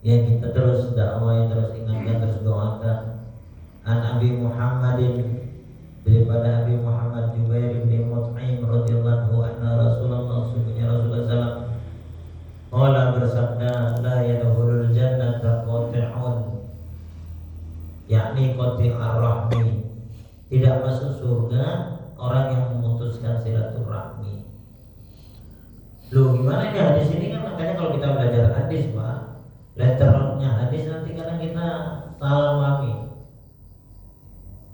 Ya, kita terus dakwah, terus ingatkan, terus doakan. An Abi Muhammadin, daripada Abi Muhammad Jubair bin Mut'im radhiyallahu anhu, Rasulullah sungguhnya Rasulullah SAW qala bersabda, la yadkhulul jannata qati'un, yakni qati'ar rahmi, tidak masuk surga orang yang memutuskan silaturahmi. Loh, gimana ya hadis ini? Kan makanya kalau kita belajar hadis, Pak, letternya hadis nanti kadang kita salah pahami.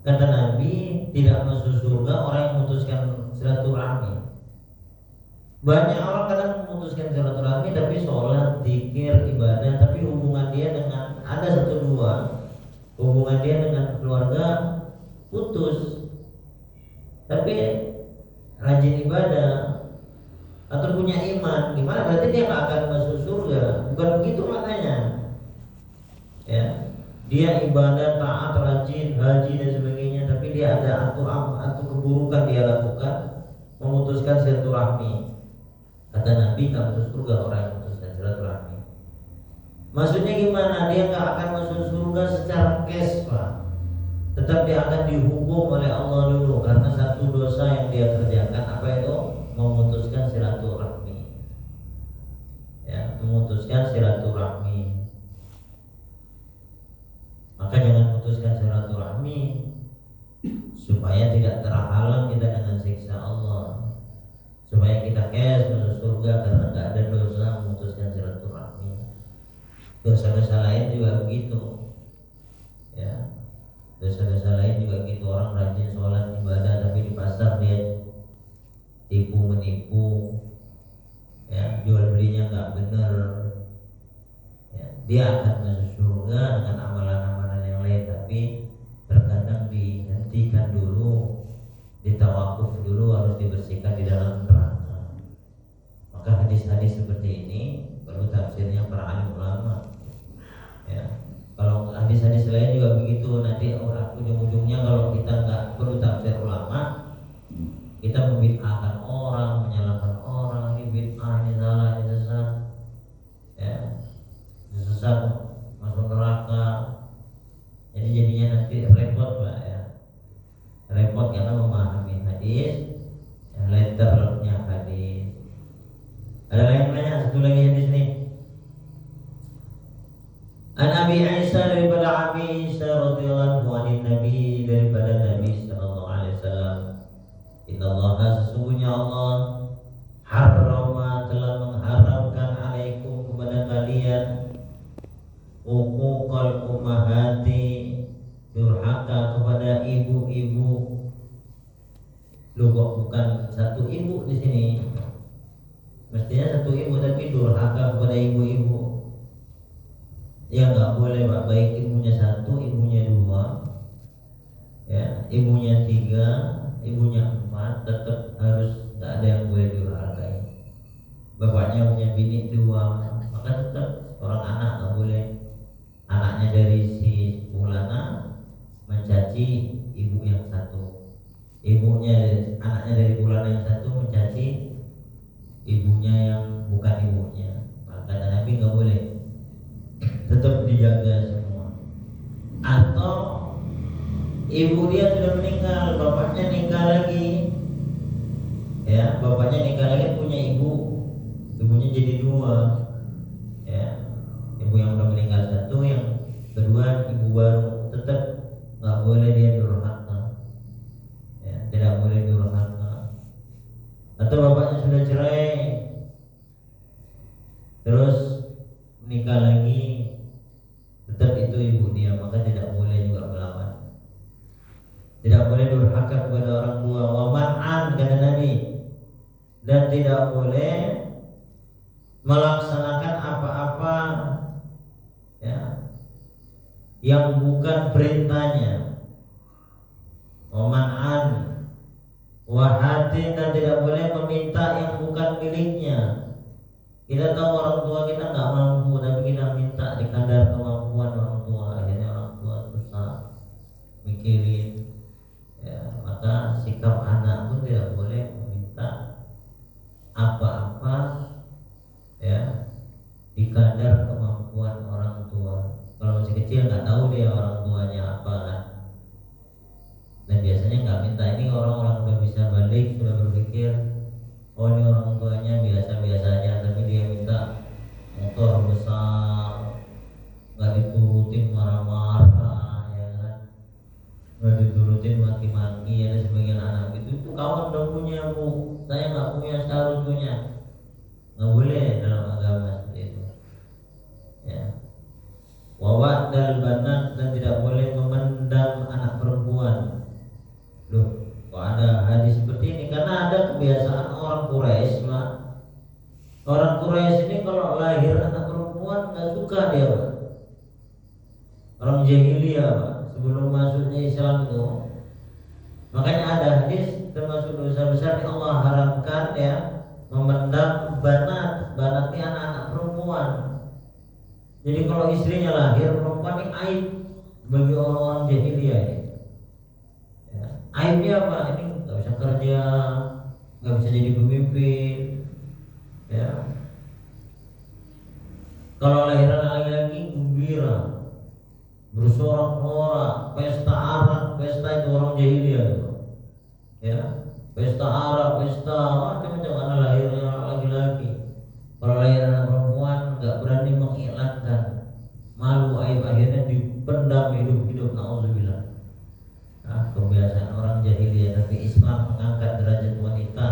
Kata Nabi, tidak masuk surga orang yang memutuskan silaturahmi. Banyak orang kadang memutuskan silaturahmi tapi sholat, zikir, ibadah, tapi hubungan dia dengan ada satu dua, hubungan dia dengan keluarga putus. Tapi rajin ibadah atau punya iman, gimana? Berarti dia nggak akan masuk surga. Bukan begitu maknanya. Ya, dia ibadah, taat, rajin, haji dan sebagainya, tapi dia ada atau keburukan dia lakukan, memutuskan silaturahmi. Kata Nabi, nggak masuk surga orang yang memutuskan silaturahmi. Maksudnya gimana? Dia nggak akan masuk surga secara cash, Pak. Tetap dia akan dihukum oleh Allah dulu karena satu dosa yang dia kerjakan, apa itu? Memutuskan silaturahmi. Ya, memutuskan silaturahmi. Maka jangan putuskan silaturahmi supaya tidak terhalang kita dengan siksa Allah, supaya kita masuk surga karena tidak ada dosa memutuskan silaturahmi. Dosa-dosa lain juga begitu, ya. Dosa-dosa lain juga gitu, orang rajin sholat ibadah tapi di pasar dia tipu menipu, ya, jual belinya nggak benar, ya, dia akan masuk surga dengan amalan-amalan yang lain, tapi terkadang dihentikan dulu, ditawakuf dulu, harus dibersihkan di dalam neraka. Maka hadis-hadis seperti ini perlu tafsirnya para alim ulama, ya. Kalau hadis-hadis lain juga begitu, nanti ujung-ujungnya kalau kita nggak perlu tafsir ulama, kita membid'ahkan orang, menyalahkan orang, ini bid'ah, ini salah, ini sesat, ya, ini sesat, masuk neraka. Jadi jadinya nanti repot, Pak, ya, repot karena memahami hadis, ya, letternya hadis. Ada yang nanya satu lagi hadis nih. An Abi Isa, daripada Abi Isa radhiyallahu anhu, Nabi, daripada Nabi sallallahu alaihi wasallam, innallaha, sesungguhnya Allah, harrama, telah mengharamkan alaikum, kepada kalian, uquqal ummahati, durhaka kepada ibu-ibu. Loh, kok bukan satu ibu di sini? Mestinya satu ibu, tapi durhaka kepada ibu-ibu. Ya nggak boleh, Pak. Baik ibunya satu, ibunya dua, ya, ibunya tiga, ibunya empat, tetap harus, nggak ada yang boleh durhakai. Bapaknya punya bini dua, maka tetap orang anak nggak boleh anaknya dari si fulana mencaci ibu yang satu, anaknya dari fulana yang satu mencaci ibunya yang bukan ibunya. Maka Nabi nggak boleh, tetap dijaga semua. Atau ibu dia sudah meninggal, bapaknya nikah lagi, ya, bapaknya nikah lagi, punya ibunya jadi dua, ya, ibu yang udah meninggal satu, yang kedua ibu baru, tetap nggak boleh dia durhaka, ya, tidak boleh durhaka. Atau bapaknya sudah cerai terus menikah lagi, tetap itu ibu dia, maka tidak boleh juga melawan. Tidak boleh durhaka kepada orang tua. Wa man'an, kata Nabi, dan tidak boleh melaksanakan apa-apa, ya, yang bukan perintahnya. Wa man'an wa hatin, dan tidak boleh meminta yang bukan miliknya. Kita tahu orang tua kita nggak mampu, tapi kita minta di kadar kemampuan orang tua, akhirnya orang tua susah mikirin, ya. Maka sikap anak pun tidak boleh meminta apa-apa, ya, di kadar kemampuan orang kecil nggak tahu dia orang tuanya apa kan. Dan biasanya nggak minta, ini orang-orang udah bisa balik, sudah berpikir oh ini orang tuanya biasa-biasa aja, tapi dia minta motor besar, nggak diturutin marah-marah ya kan, nggak diturutin maki-maki. Ada sebagian anak gitu, itu kawan udah punya bu, saya nggak punya, saya harus punya. Nggak boleh dalam agama seperti itu ya. Wawat dan banat, dan tidak boleh memendam anak perempuan. Loh, kok ada hadis seperti ini? Karena ada kebiasaan orang Quraisy, Pak. Orang Quraisy ini kalau lahir anak perempuan nggak suka dia, Pak. Orang jahiliyah, Pak, sebelum masuknya Islam itu. Makanya ada hadis termasuk dosa besar yang Allah haramkan ya, memendam banat. Banat ini anak-anak perempuan. Jadi kalau istrinya lahir perempuan ini aib bagi orang-orang jahiliyah ini. Ya. Aibnya apa? Ini nggak bisa kerja, nggak bisa jadi pemimpin. Ya. Kalau lahiran laki-laki gembira, bersorak-sorak, pesta arak, pesta itu orang jahiliyah itu. Ya, pesta arak, pesta macam-macam karena lahirnya laki-laki. Kalau lahiran perempuan nggak berani mengiklankan, malu, aib, akhirnya dipendam hidup-hidup. Nauzubillah. Nah, kebiasaan orang jahiliyah. Tapi Islam mengangkat derajat wanita,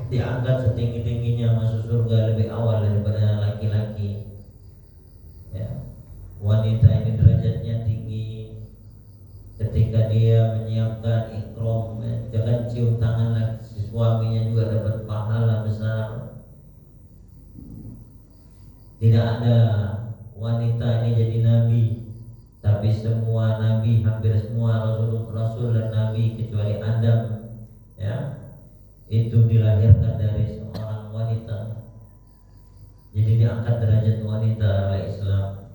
diangkat setinggi-tingginya, masuk surga lebih awal daripada laki-laki. Ya. Wanita ini derajatnya tinggi. Ketika dia menyiapkan ikram, jangan cium tangan lagi, si suaminya juga dapat pahala besar. Tidak ada wanita ini jadi nabi, tapi semua nabi, hampir semua rasul dan nabi kecuali Adam ya, itu dilahirkan dari seorang wanita. Jadi diangkat derajat wanita oleh Islam.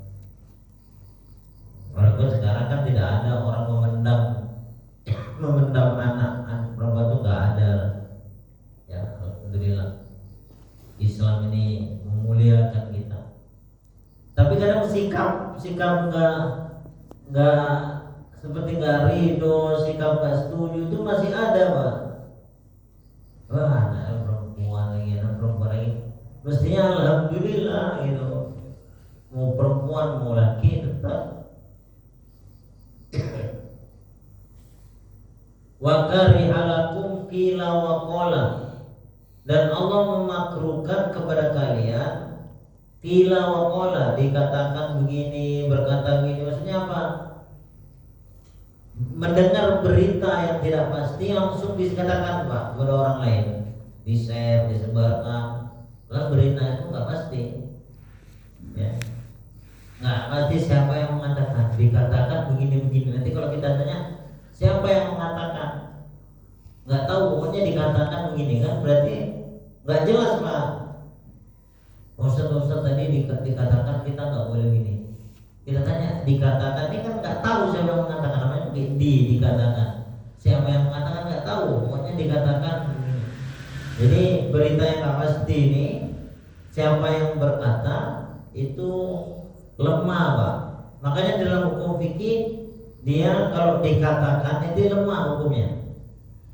Walaupun sekarang kan tidak ada orang memendam anak perempuan itu nggak ada ya, alhamdulillah. Islam ini memuliakan kita. Tapi kadang sikap nggak seperti nggak ridho, sikap nggak setuju itu masih ada, Pak. Wah, anak perempuan lagi. Mestinya alhamdulillah gitu. Mau perempuan mau laki tetap. Wa karihalakum qila wa qala, dan Allah memakruhkan kepada kalian qila wa qala, dikatakan begini, berkata begini. Maksudnya apa? Mendengar berita yang tidak pasti langsung dikatakan, Pak, kepada orang lain, di-share, disebarkan. Karena berita itu nggak pasti ya. Nggak pasti siapa yang mengatakan, dikatakan begini-begini. Nanti kalau kita tanya siapa yang mengatakan, nggak tahu, pokoknya dikatakan begini kan, berarti nggak jelas, Pak. Ustaz tadi dikatakan kita nggak boleh gini. Kita tanya dikatakan, ini kan nggak tahu siapa yang mengatakan, namanya dikatakan. Siapa yang mengatakan nggak tahu, pokoknya dikatakan begini. Jadi berita yang nggak pasti ini, siapa yang berkata itu lemah, Pak. Makanya dalam hukum fikih dia kalau dikatakan itu lemah hukumnya.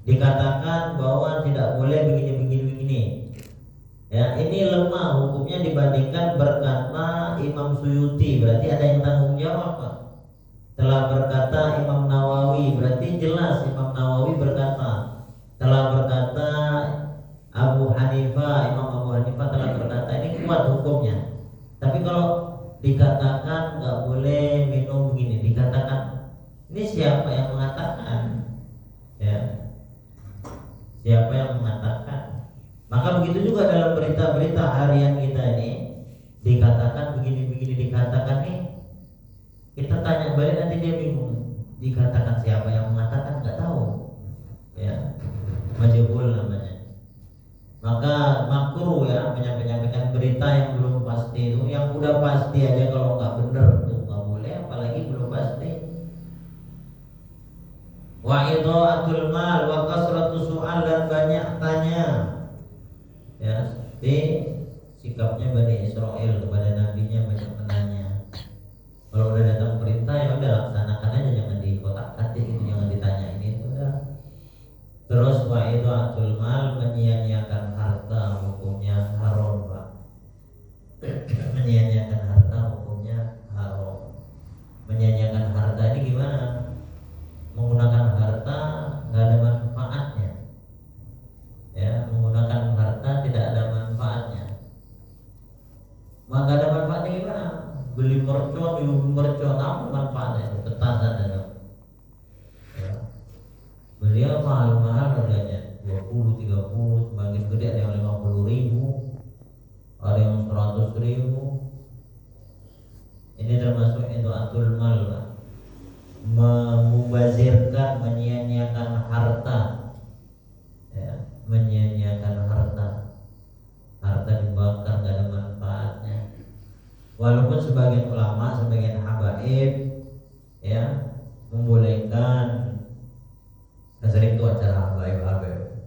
Dikatakan bahwa tidak boleh begini. Ya, ini lemah hukumnya dibandingkan berkata Imam Suyuti, berarti ada yang tanggung jawab, Pak. Telah berkata Imam Nawawi, berarti jelas Imam Nawawi berkata. Telah berkata Abu Hanifah, Imam Abu Hanifah telah berkata, ini kuat hukumnya. Tapi kalau dikatakan nggak boleh minum begini, dikatakan, ini siapa yang mengatakan? Ya, siapa yang mengatakan? Maka begitu juga dalam berita-berita harian kita ini, dikatakan begini, dikatakan nih, kita tanya balik nanti dia bingung. Dikatakan siapa yang mengatakan nggak tahu. Ya, majhul namanya. Maka makruh ya menyampaikan berita yang belum pasti itu. Yang udah pasti aja kalau nggak benar tuh nggak boleh, apalagi belum pasti. Wa idha'atul mal wa kasratu su'al, dan banyak tanya. Ya, seperti sikapnya Bani Israel kepada nabinya, banyak menanya. Kalau udah datang perintah ya udah laksanakan aja, jangan dikotak-katik gitu, jangan ditanyain itu udah. Terus wa itu atul mal, menyia-nyiakan harta hukumnya haram Pak. Menyia-nyiakan harta hukumnya haram. Menyia-nyiakan harta ini gimana? Menggunakan harta nggak ada manfaatnya, ya, menggunakan harta tidak ada manfaatnya. Maka ada manfaatnya gimana? Beli mercon, minum mercon, apa manfaatnya? Itu ketasan ada. Ya. Beli apa mahal-mahal harganya 20, 30, semakin gede ada yang 50.000, ada yang 100.000. Ini termasuk itu atul mal, memubazirkan, menyia-nyiakan harta, ya, menyia-nyiakan harta. Harta dibakar gak ada manfaatnya. Walaupun sebagian ulama, sebagian habaib, ya, membolehkan. Sering tuh acara habaib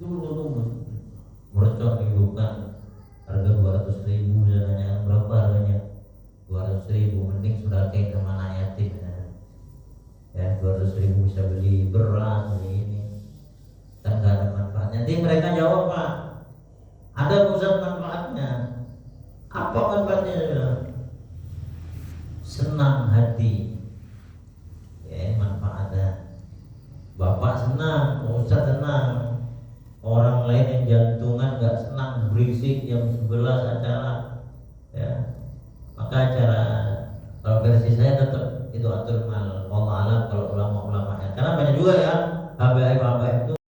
tuh mercon dihidupkan harga 200.000, misalnya berapa harganya? 200.000, mending sudah kayak sama anak yatim ya, 200.000 bisa beli beras, beli ini, kan gak ada manfaatnya. Nanti mereka jawab, Pak, ada pusat manfaatnya. Apa manfaatnya? Senang hati, ya, manfaatnya. Bapak senang, Ustaz senang, orang lain yang jantungan gak senang, berisik jam 11 acara